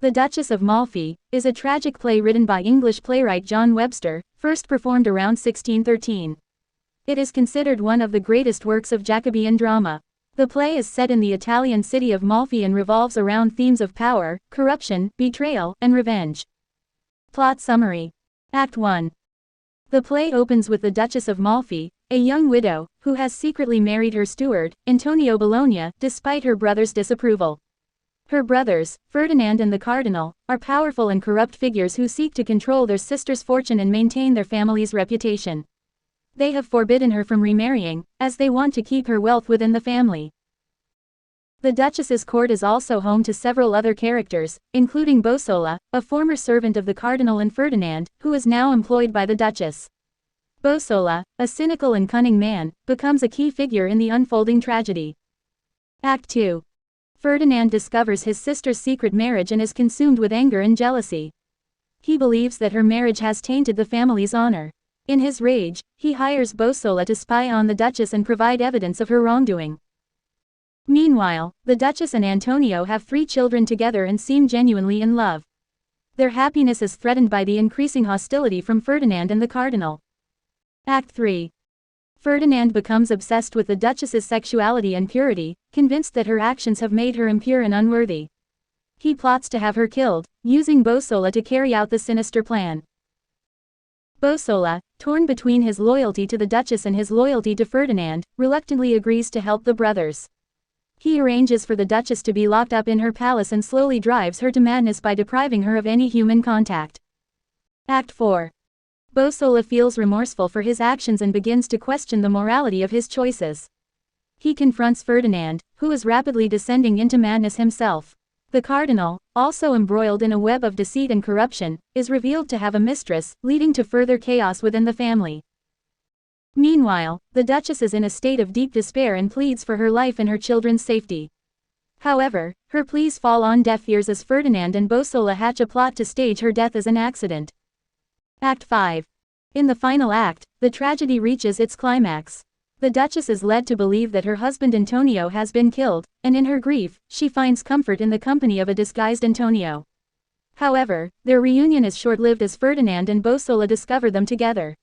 The Duchess of Malfi is a tragic play written by English playwright John Webster, first performed around 1613. It is considered one of the greatest works of Jacobean drama. The play is set in the Italian city of Malfi and revolves around themes of power, corruption, betrayal, and revenge. Plot summary. Act 1. The play opens with the Duchess of Malfi, a young widow, who has secretly married her steward, Antonio Bologna, despite her brother's disapproval. Her brothers, Ferdinand and the Cardinal, are powerful and corrupt figures who seek to control their sister's fortune and maintain their family's reputation. They have forbidden her from remarrying, as they want to keep her wealth within the family. The Duchess's court is also home to several other characters, including Bosola, a former servant of the Cardinal, and Ferdinand, who is now employed by the Duchess. Bosola, a cynical and cunning man, becomes a key figure in the unfolding tragedy. Act 2. Ferdinand discovers his sister's secret marriage and is consumed with anger and jealousy. He believes that her marriage has tainted the family's honor. In his rage, he hires Bosola to spy on the Duchess and provide evidence of her wrongdoing. Meanwhile, the Duchess and Antonio have 3 children together and seem genuinely in love. Their happiness is threatened by the increasing hostility from Ferdinand and the Cardinal. Act 3. Ferdinand becomes obsessed with the Duchess's sexuality and purity, convinced that her actions have made her impure and unworthy. He plots to have her killed, using Bosola to carry out the sinister plan. Bosola, torn between his loyalty to the Duchess and his loyalty to Ferdinand, reluctantly agrees to help the brothers. He arranges for the Duchess to be locked up in her palace and slowly drives her to madness by depriving her of any human contact. Act 4. Bosola feels remorseful for his actions and begins to question the morality of his choices. He confronts Ferdinand, who is rapidly descending into madness himself. The Cardinal, also embroiled in a web of deceit and corruption, is revealed to have a mistress, leading to further chaos within the family. Meanwhile, the Duchess is in a state of deep despair and pleads for her life and her children's safety. However, her pleas fall on deaf ears as Ferdinand and Bosola hatch a plot to stage her death as an accident. Act 5. In the final act, the tragedy reaches its climax. The Duchess is led to believe that her husband Antonio has been killed, and in her grief, she finds comfort in the company of a disguised Antonio. However, their reunion is short-lived as Ferdinand and Bosola discover them together.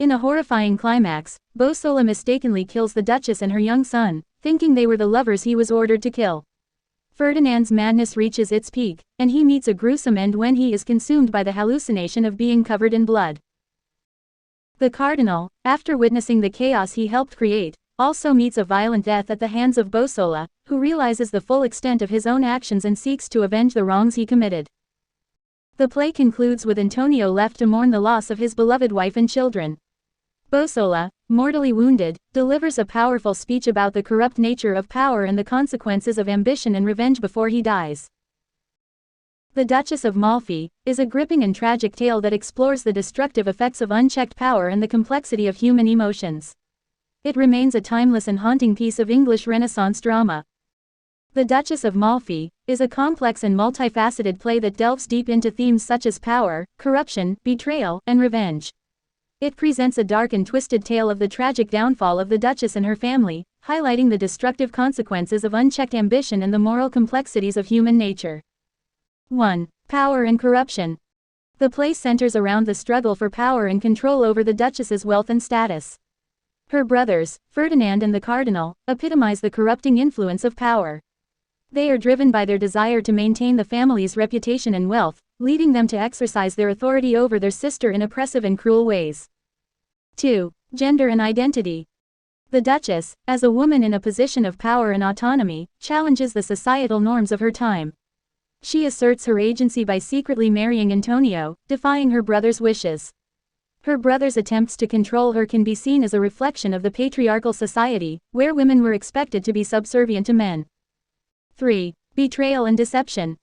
In a horrifying climax, Bosola mistakenly kills the Duchess and her young son, thinking they were the lovers he was ordered to kill. Ferdinand's madness reaches its peak, and he meets a gruesome end when he is consumed by the hallucination of being covered in blood. The Cardinal, after witnessing the chaos he helped create, also meets a violent death at the hands of Bosola, who realizes the full extent of his own actions and seeks to avenge the wrongs he committed. The play concludes with Antonio left to mourn the loss of his beloved wife and children. Bosola, mortally wounded, delivers a powerful speech about the corrupt nature of power and the consequences of ambition and revenge before he dies. The Duchess of Malfi is a gripping and tragic tale that explores the destructive effects of unchecked power and the complexity of human emotions. It remains a timeless and haunting piece of English Renaissance drama. The Duchess of Malfi is a complex and multifaceted play that delves deep into themes such as power, corruption, betrayal, and revenge. It presents a dark and twisted tale of the tragic downfall of the Duchess and her family, highlighting the destructive consequences of unchecked ambition and the moral complexities of human nature. 1. Power and corruption. The play centers around the struggle for power and control over the Duchess's wealth and status. Her brothers, Ferdinand and the Cardinal, epitomize the corrupting influence of power. They are driven by their desire to maintain the family's reputation and wealth, leading them to exercise their authority over their sister in oppressive and cruel ways. 2. Gender and identity. The Duchess, as a woman in a position of power and autonomy, challenges the societal norms of her time. She asserts her agency by secretly marrying Antonio, defying her brother's wishes. Her brother's attempts to control her can be seen as a reflection of the patriarchal society, where women were expected to be subservient to men. 3. Betrayal and deception.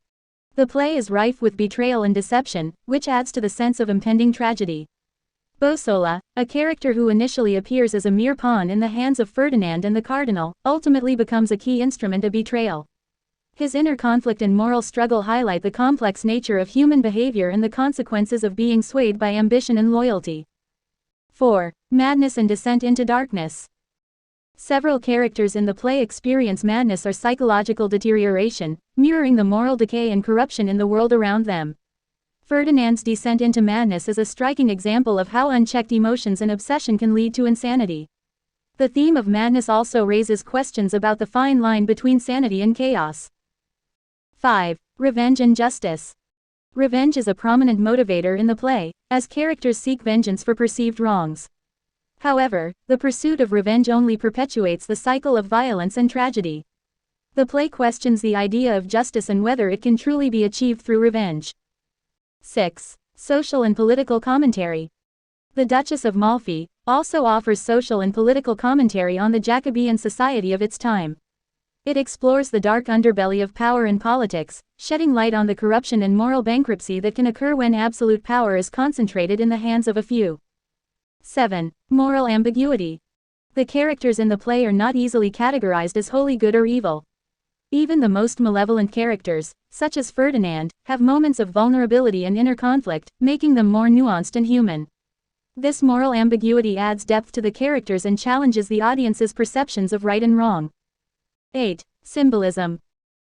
The play is rife with betrayal and deception, which adds to the sense of impending tragedy. Bosola, a character who initially appears as a mere pawn in the hands of Ferdinand and the Cardinal, ultimately becomes a key instrument of betrayal. His inner conflict and moral struggle highlight the complex nature of human behavior and the consequences of being swayed by ambition and loyalty. 4. Madness and descent into darkness. Several characters in the play experience madness or psychological deterioration, mirroring the moral decay and corruption in the world around them. Ferdinand's descent into madness is a striking example of how unchecked emotions and obsession can lead to insanity. The theme of madness also raises questions about the fine line between sanity and chaos. 5. Revenge and justice. Revenge is a prominent motivator in the play, as characters seek vengeance for perceived wrongs. However, the pursuit of revenge only perpetuates the cycle of violence and tragedy. The play questions the idea of justice and whether it can truly be achieved through revenge. 6. Social and political commentary. The Duchess of Malfi also offers social and political commentary on the Jacobean society of its time. It explores the dark underbelly of power and politics, shedding light on the corruption and moral bankruptcy that can occur when absolute power is concentrated in the hands of a few. 7. Moral ambiguity. The characters in the play are not easily categorized as wholly good or evil. Even the most malevolent characters, such as Ferdinand, have moments of vulnerability and inner conflict, making them more nuanced and human. This moral ambiguity adds depth to the characters and challenges the audience's perceptions of right and wrong. 8. Symbolism.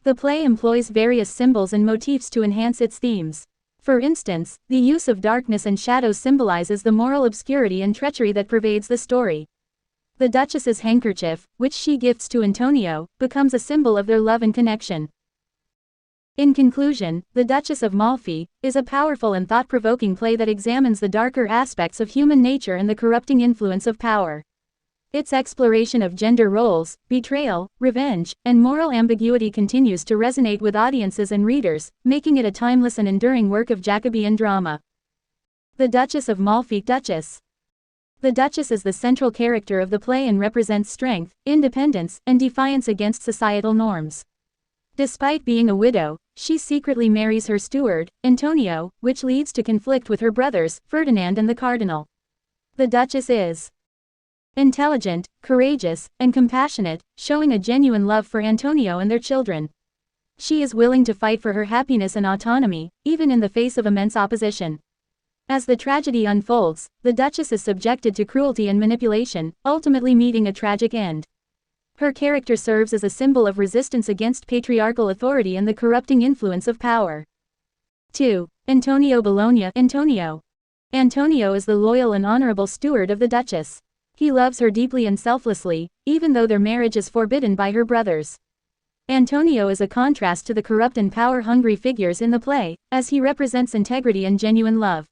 The play employs various symbols and motifs to enhance its themes. For instance, the use of darkness and shadows symbolizes the moral obscurity and treachery that pervades the story. The Duchess's handkerchief, which she gifts to Antonio, becomes a symbol of their love and connection. In conclusion, The Duchess of Malfi is a powerful and thought-provoking play that examines the darker aspects of human nature and the corrupting influence of power. Its exploration of gender roles, betrayal, revenge, and moral ambiguity continues to resonate with audiences and readers, making it a timeless and enduring work of Jacobean drama. The Duchess of Malfi. Duchess. The Duchess is the central character of the play and represents strength, independence, and defiance against societal norms. Despite being a widow, she secretly marries her steward, Antonio, which leads to conflict with her brothers, Ferdinand and the Cardinal. The Duchess is intelligent, courageous, and compassionate, showing a genuine love for Antonio and their children. She is willing to fight for her happiness and autonomy, even in the face of immense opposition. As the tragedy unfolds, the Duchess is subjected to cruelty and manipulation, ultimately meeting a tragic end. Her character serves as a symbol of resistance against patriarchal authority and the corrupting influence of power. 2. Antonio Bologna. Antonio. Antonio is the loyal and honorable steward of the Duchess. He loves her deeply and selflessly, even though their marriage is forbidden by her brothers. Antonio is a contrast to the corrupt and power-hungry figures in the play, as he represents integrity and genuine love.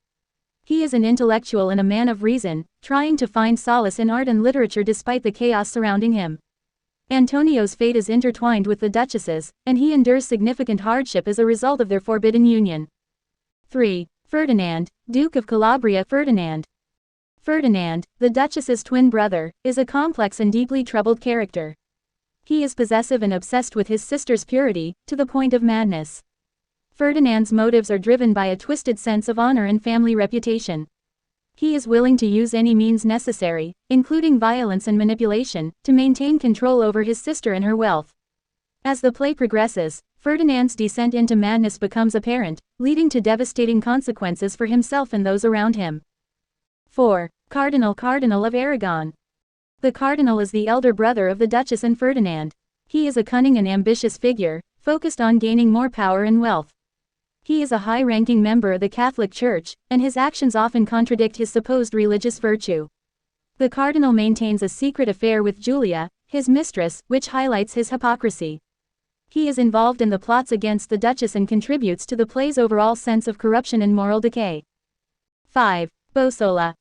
He is an intellectual and a man of reason, trying to find solace in art and literature despite the chaos surrounding him. Antonio's fate is intertwined with the Duchess's, and he endures significant hardship as a result of their forbidden union. 3. Ferdinand, Duke of Calabria. Ferdinand, the Duchess's twin brother, is a complex and deeply troubled character. He is possessive and obsessed with his sister's purity, to the point of madness. Ferdinand's motives are driven by a twisted sense of honor and family reputation. He is willing to use any means necessary, including violence and manipulation, to maintain control over his sister and her wealth. As the play progresses, Ferdinand's descent into madness becomes apparent, leading to devastating consequences for himself and those around him. 4. Cardinal of Aragon. The Cardinal is the elder brother of the Duchess and Ferdinand. He is a cunning and ambitious figure, focused on gaining more power and wealth. He is a high-ranking member of the Catholic Church, and his actions often contradict his supposed religious virtue. The Cardinal maintains a secret affair with Julia, his mistress, which highlights his hypocrisy. He is involved in the plots against the Duchess and contributes to the play's overall sense of corruption and moral decay. 5. Bosola.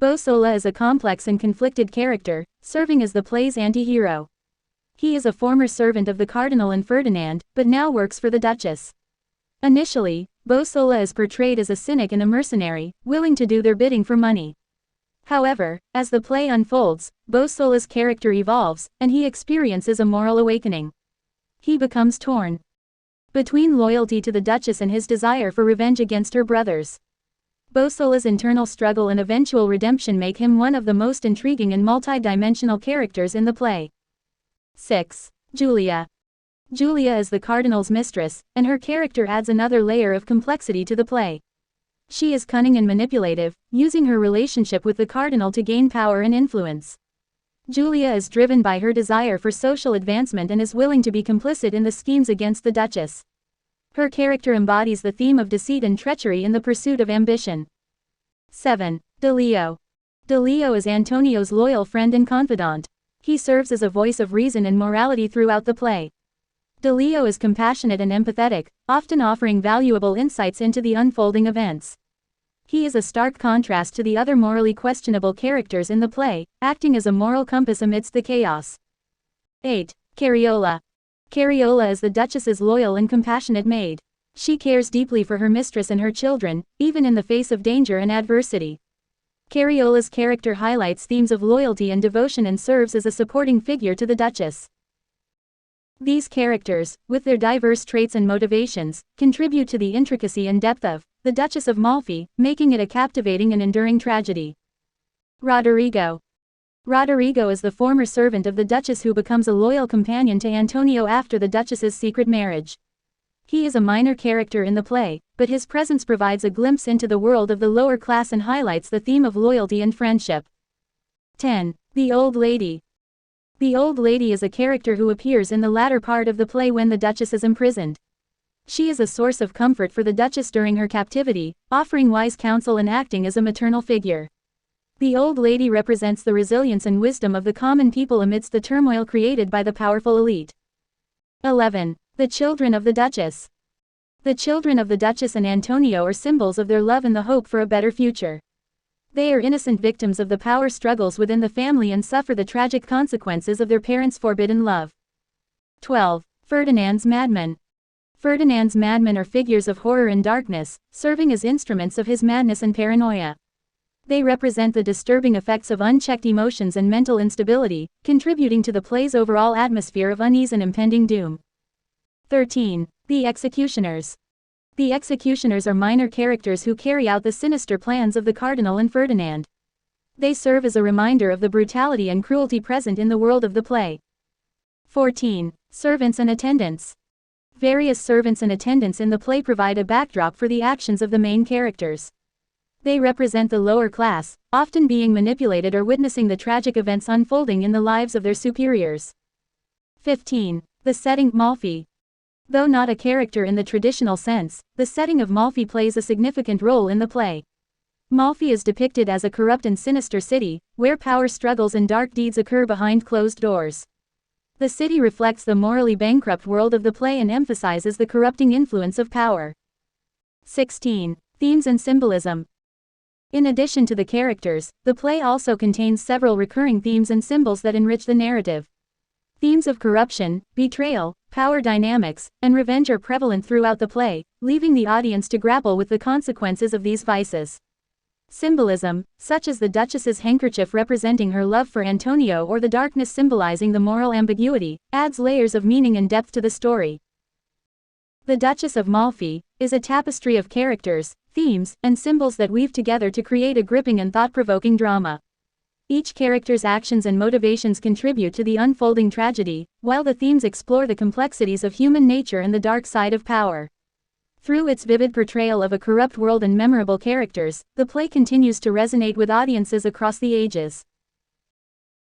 Bosola is a complex and conflicted character, serving as the play's anti-hero. He is a former servant of the Cardinal and Ferdinand, but now works for the Duchess. Initially, Bosola is portrayed as a cynic and a mercenary, willing to do their bidding for money. However, as the play unfolds, Bosola's character evolves, and he experiences a moral awakening. He becomes torn between loyalty to the Duchess and his desire for revenge against her brothers. Bosola's internal struggle and eventual redemption make him one of the most intriguing and multi-dimensional characters in the play. 6. Julia. Julia is the Cardinal's mistress, and her character adds another layer of complexity to the play. She is cunning and manipulative, using her relationship with the Cardinal to gain power and influence. Julia is driven by her desire for social advancement and is willing to be complicit in the schemes against the Duchess. Her character embodies the theme of deceit and treachery in the pursuit of ambition. 7. DeLeo. DeLeo is Antonio's loyal friend and confidant. He serves as a voice of reason and morality throughout the play. DeLeo is compassionate and empathetic, often offering valuable insights into the unfolding events. He is a stark contrast to the other morally questionable characters in the play, acting as a moral compass amidst the chaos. 8. Cariola. Cariola is the Duchess's loyal and compassionate maid. She cares deeply for her mistress and her children, even in the face of danger and adversity. Cariola's character highlights themes of loyalty and devotion and serves as a supporting figure to the Duchess. These characters, with their diverse traits and motivations, contribute to the intricacy and depth of The Duchess of Malfi, making it a captivating and enduring tragedy. Roderigo. Roderigo is the former servant of the Duchess who becomes a loyal companion to Antonio after the Duchess's secret marriage. He is a minor character in the play, but his presence provides a glimpse into the world of the lower class and highlights the theme of loyalty and friendship. 10. The Old Lady. The Old Lady is a character who appears in the latter part of the play when the Duchess is imprisoned. She is a source of comfort for the Duchess during her captivity, offering wise counsel and acting as a maternal figure. The Old Lady represents the resilience and wisdom of the common people amidst the turmoil created by the powerful elite. 11. The Children of the Duchess. The children of the Duchess and Antonio are symbols of their love and the hope for a better future. They are innocent victims of the power struggles within the family and suffer the tragic consequences of their parents' forbidden love. 12. Ferdinand's Madmen. Ferdinand's madmen are figures of horror and darkness, serving as instruments of his madness and paranoia. They represent the disturbing effects of unchecked emotions and mental instability, contributing to the play's overall atmosphere of unease and impending doom. 13. The Executioners. The Executioners are minor characters who carry out the sinister plans of the Cardinal and Ferdinand. They serve as a reminder of the brutality and cruelty present in the world of the play. 14. Servants and Attendants. Various servants and attendants in the play provide a backdrop for the actions of the main characters. They represent the lower class, often being manipulated or witnessing the tragic events unfolding in the lives of their superiors. 15. The setting, Malfi. Though not a character in the traditional sense, the setting of Malfi plays a significant role in the play. Malfi is depicted as a corrupt and sinister city, where power struggles and dark deeds occur behind closed doors. The city reflects the morally bankrupt world of the play and emphasizes the corrupting influence of power. 16. Themes and Symbolism. In addition to the characters, the play also contains several recurring themes and symbols that enrich the narrative. Themes of corruption, betrayal, power dynamics, and revenge are prevalent throughout the play, leaving the audience to grapple with the consequences of these vices. Symbolism, such as the Duchess's handkerchief representing her love for Antonio or the darkness symbolizing the moral ambiguity, adds layers of meaning and depth to the story. The Duchess of Malfi is a tapestry of characters, themes, and symbols that weave together to create a gripping and thought-provoking drama. Each character's actions and motivations contribute to the unfolding tragedy, while the themes explore the complexities of human nature and the dark side of power. Through its vivid portrayal of a corrupt world and memorable characters, the play continues to resonate with audiences across the ages.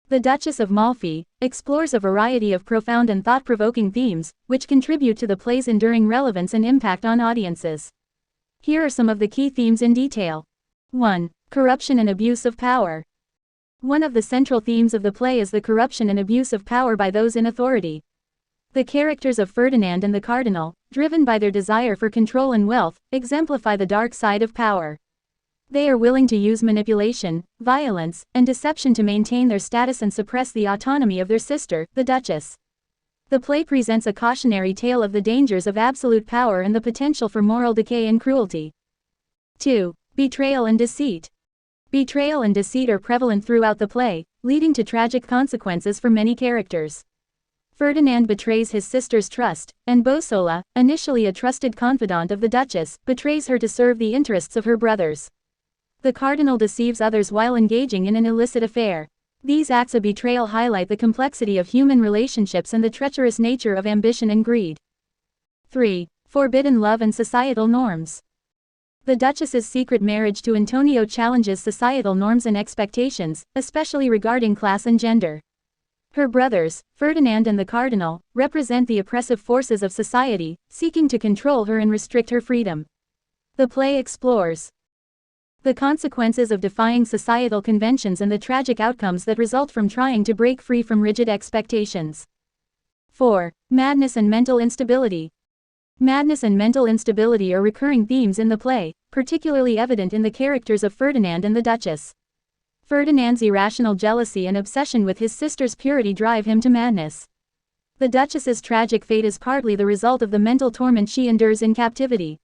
The Duchess of Malfi explores a variety of profound and thought-provoking themes, which contribute to the play's enduring relevance and impact on audiences. Here are some of the key themes in detail. 1. Corruption and abuse of power. One of the central themes of the play is the corruption and abuse of power by those in authority. The characters of Ferdinand and the Cardinal, driven by their desire for control and wealth, exemplify the dark side of power. They are willing to use manipulation, violence, and deception to maintain their status and suppress the autonomy of their sister, the Duchess. The play presents a cautionary tale of the dangers of absolute power and the potential for moral decay and cruelty. 2. Betrayal and deceit. Betrayal and deceit are prevalent throughout the play, leading to tragic consequences for many characters. Ferdinand betrays his sister's trust, and Bosola, initially a trusted confidant of the Duchess, betrays her to serve the interests of her brothers. The Cardinal deceives others while engaging in an illicit affair. These acts of betrayal highlight the complexity of human relationships and the treacherous nature of ambition and greed. 3. Forbidden love and societal norms. The Duchess's secret marriage to Antonio challenges societal norms and expectations, especially regarding class and gender. Her brothers, Ferdinand and the Cardinal, represent the oppressive forces of society, seeking to control her and restrict her freedom. The play explores the consequences of defying societal conventions and the tragic outcomes that result from trying to break free from rigid expectations. 4. Madness and mental instability. Madness and mental instability are recurring themes in the play, particularly evident in the characters of Ferdinand and the Duchess. Ferdinand's irrational jealousy and obsession with his sister's purity drive him to madness. The Duchess's tragic fate is partly the result of the mental torment she endures in captivity.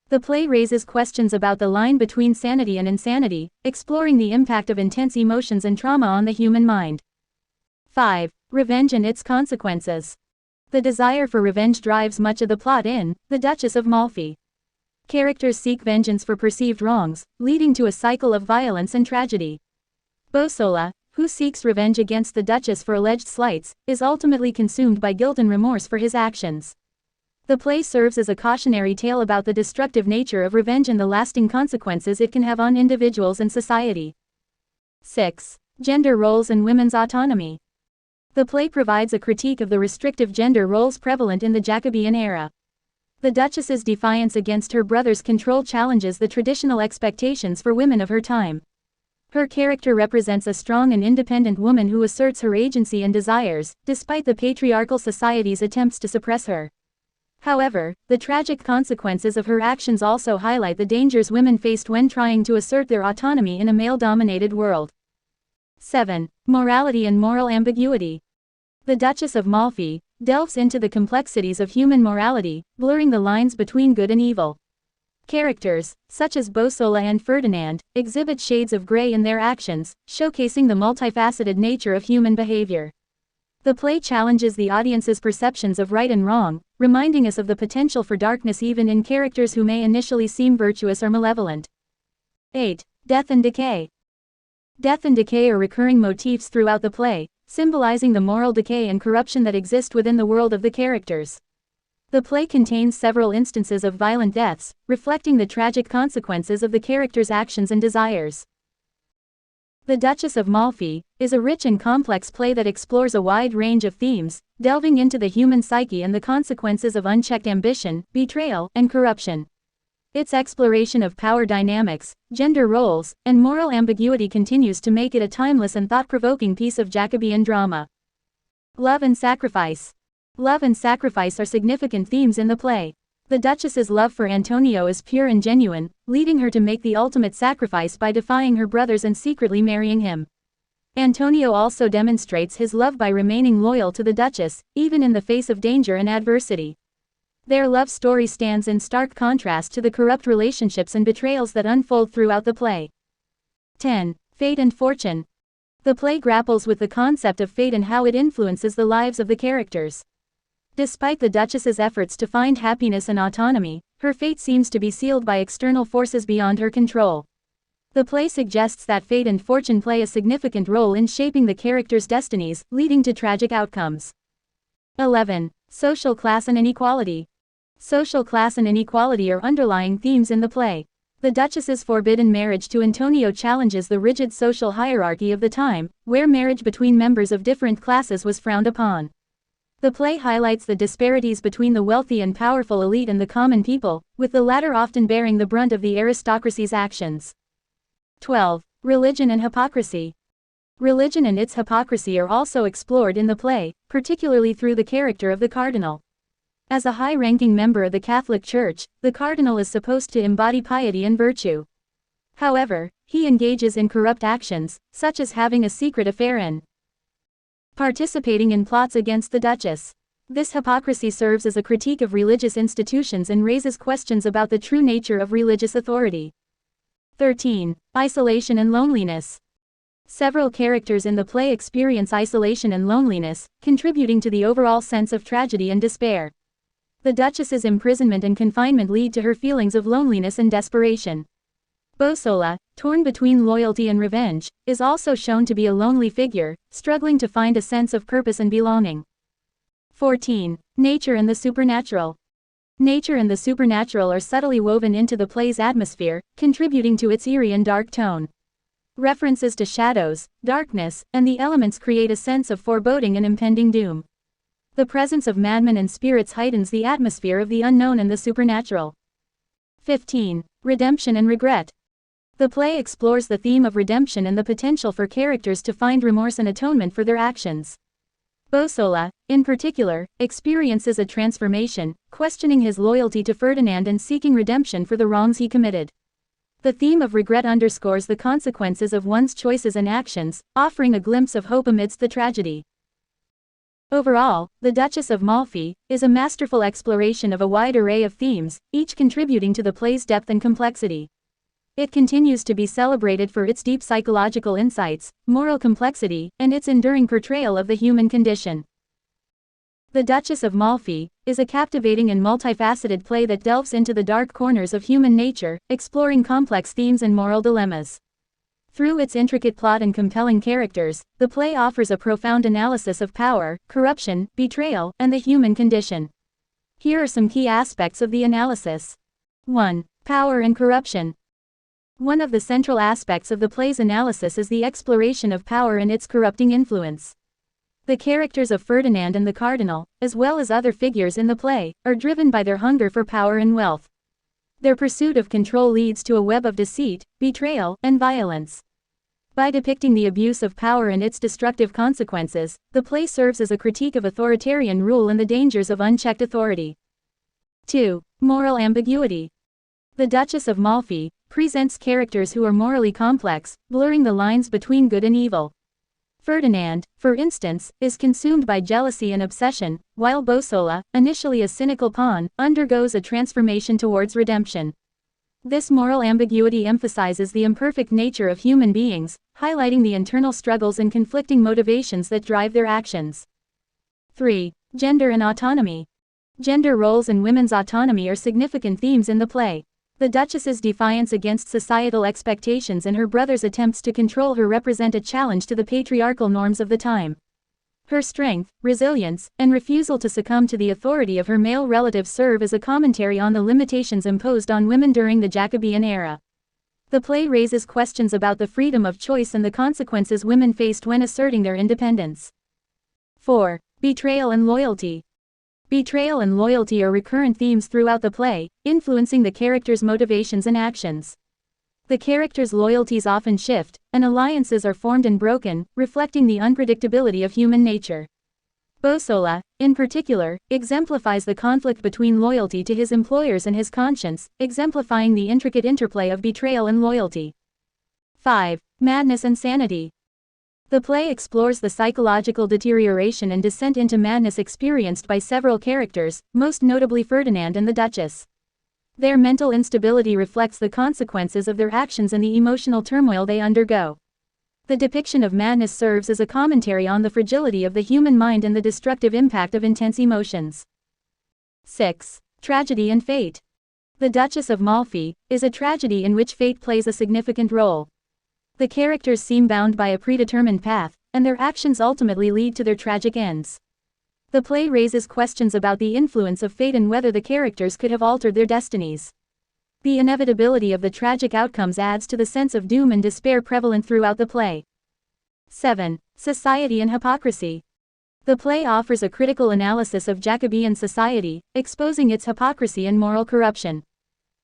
The play raises questions about the line between sanity and insanity, exploring the impact of intense emotions and trauma on the human mind. 5. Revenge and its consequences. The desire for revenge drives much of the plot in The Duchess of Malfi. Characters seek vengeance for perceived wrongs, leading to a cycle of violence and tragedy. Bosola, who seeks revenge against the Duchess for alleged slights, is ultimately consumed by guilt and remorse for his actions. The play serves as a cautionary tale about the destructive nature of revenge and the lasting consequences it can have on individuals and society. 6. Gender roles and women's autonomy. The play provides a critique of the restrictive gender roles prevalent in the Jacobean era. The Duchess's defiance against her brother's control challenges the traditional expectations for women of her time. Her character represents a strong and independent woman who asserts her agency and desires, despite the patriarchal society's attempts to suppress her. However, the tragic consequences of her actions also highlight the dangers women faced when trying to assert their autonomy in a male-dominated world. 7. Morality and moral ambiguity. The Duchess of Malfi delves into the complexities of human morality, blurring the lines between good and evil. Characters, such as Bosola and Ferdinand, exhibit shades of gray in their actions, showcasing the multifaceted nature of human behavior. The play challenges the audience's perceptions of right and wrong, reminding us of the potential for darkness even in characters who may initially seem virtuous or malevolent. 8. Death and decay. Death and decay are recurring motifs throughout the play, symbolizing the moral decay and corruption that exist within the world of the characters. The play contains several instances of violent deaths, reflecting the tragic consequences of the characters' actions and desires. The Duchess of Malfi is a rich and complex play that explores a wide range of themes, delving into the human psyche and the consequences of unchecked ambition, betrayal, and corruption. Its exploration of power dynamics, gender roles, and moral ambiguity continues to make it a timeless and thought-provoking piece of Jacobean drama. Love and sacrifice. Love and sacrifice are significant themes in the play. The Duchess's love for Antonio is pure and genuine, leading her to make the ultimate sacrifice by defying her brothers and secretly marrying him. Antonio also demonstrates his love by remaining loyal to the Duchess, even in the face of danger and adversity. Their love story stands in stark contrast to the corrupt relationships and betrayals that unfold throughout the play. 10. Fate and fortune. The play grapples with the concept of fate and how it influences the lives of the characters. Despite the Duchess's efforts to find happiness and autonomy, her fate seems to be sealed by external forces beyond her control. The play suggests that fate and fortune play a significant role in shaping the characters' destinies, leading to tragic outcomes. 11. Social class and inequality. Social class and inequality are underlying themes in the play. The Duchess's forbidden marriage to Antonio challenges the rigid social hierarchy of the time, where marriage between members of different classes was frowned upon. The play highlights the disparities between the wealthy and powerful elite and the common people, with the latter often bearing the brunt of the aristocracy's actions. 12. Religion and hypocrisy. Religion and its hypocrisy are also explored in the play, particularly through the character of the Cardinal. As a high-ranking member of the Catholic Church, the Cardinal is supposed to embody piety and virtue. However, he engages in corrupt actions, such as having a secret affair and participating in plots against the Duchess. This hypocrisy serves as a critique of religious institutions and raises questions about the true nature of religious authority. 13. Isolation and loneliness. Several characters in the play experience isolation and loneliness, contributing to the overall sense of tragedy and despair. The Duchess's imprisonment and confinement lead to her feelings of loneliness and desperation. Bosola, torn between loyalty and revenge, is also shown to be a lonely figure, struggling to find a sense of purpose and belonging. 14. Nature and the supernatural. Nature and the supernatural are subtly woven into the play's atmosphere, contributing to its eerie and dark tone. References to shadows, darkness, and the elements create a sense of foreboding and impending doom. The presence of madmen and spirits heightens the atmosphere of the unknown and the supernatural. 15. Redemption and regret. The play explores the theme of redemption and the potential for characters to find remorse and atonement for their actions. Bosola, in particular, experiences a transformation, questioning his loyalty to Ferdinand and seeking redemption for the wrongs he committed. The theme of regret underscores the consequences of one's choices and actions, offering a glimpse of hope amidst the tragedy. Overall, The Duchess of Malfi is a masterful exploration of a wide array of themes, each contributing to the play's depth and complexity. It continues to be celebrated for its deep psychological insights, moral complexity, and its enduring portrayal of the human condition. The Duchess of Malfi is a captivating and multifaceted play that delves into the dark corners of human nature, exploring complex themes and moral dilemmas. Through its intricate plot and compelling characters, the play offers a profound analysis of power, corruption, betrayal, and the human condition. Here are some key aspects of the analysis. 1. Power and corruption. One of the central aspects of the play's analysis is the exploration of power and its corrupting influence. The characters of Ferdinand and the Cardinal, as well as other figures in the play, are driven by their hunger for power and wealth. Their pursuit of control leads to a web of deceit, betrayal, and violence. By depicting the abuse of power and its destructive consequences, the play serves as a critique of authoritarian rule and the dangers of unchecked authority. 2. Moral ambiguity. The Duchess of Malfi presents characters who are morally complex, blurring the lines between good and evil. Ferdinand, for instance, is consumed by jealousy and obsession, while Bosola, initially a cynical pawn, undergoes a transformation towards redemption. This moral ambiguity emphasizes the imperfect nature of human beings, highlighting the internal struggles and conflicting motivations that drive their actions. 3. Gender and autonomy. Gender roles and women's autonomy are significant themes in the play. The Duchess's defiance against societal expectations and her brother's attempts to control her represent a challenge to the patriarchal norms of the time. Her strength, resilience, and refusal to succumb to the authority of her male relatives serve as a commentary on the limitations imposed on women during the Jacobean era. The play raises questions about the freedom of choice and the consequences women faced when asserting their independence. 4. Betrayal and loyalty. Betrayal and loyalty are recurrent themes throughout the play, influencing the characters' motivations and actions. The characters' loyalties often shift, and alliances are formed and broken, reflecting the unpredictability of human nature. Bosola, in particular, exemplifies the conflict between loyalty to his employers and his conscience, exemplifying the intricate interplay of betrayal and loyalty. 5. Madness and sanity. The play explores the psychological deterioration and descent into madness experienced by several characters, most notably Ferdinand and the Duchess. Their mental instability reflects the consequences of their actions and the emotional turmoil they undergo. The depiction of madness serves as a commentary on the fragility of the human mind and the destructive impact of intense emotions. 6. Tragedy and fate. The Duchess of Malfi is a tragedy in which fate plays a significant role. The characters seem bound by a predetermined path, and their actions ultimately lead to their tragic ends. The play raises questions about the influence of fate and whether the characters could have altered their destinies. The inevitability of the tragic outcomes adds to the sense of doom and despair prevalent throughout the play. 7. Society and hypocrisy. The play offers a critical analysis of Jacobean society, exposing its hypocrisy and moral corruption.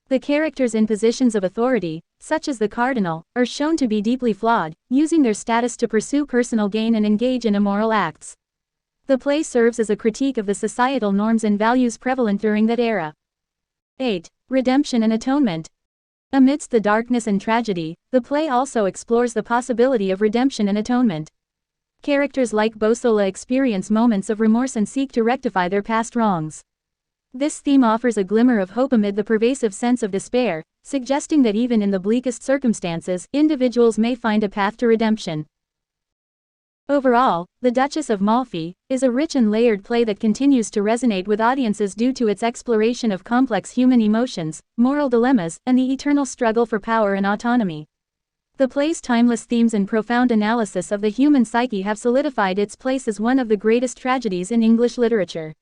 The characters in positions of authority, such as the Cardinal, are shown to be deeply flawed, using their status to pursue personal gain and engage in immoral acts. The play serves as a critique of the societal norms and values prevalent during that era. 8. Redemption and atonement. Amidst the darkness and tragedy, the play also explores the possibility of redemption and atonement. Characters like Bosola experience moments of remorse and seek to rectify their past wrongs. This theme offers a glimmer of hope amid the pervasive sense of despair, suggesting that even in the bleakest circumstances, individuals may find a path to redemption. Overall, The Duchess of Malfi is a rich and layered play that continues to resonate with audiences due to its exploration of complex human emotions, moral dilemmas, and the eternal struggle for power and autonomy. The play's timeless themes and profound analysis of the human psyche have solidified its place as one of the greatest tragedies in English literature.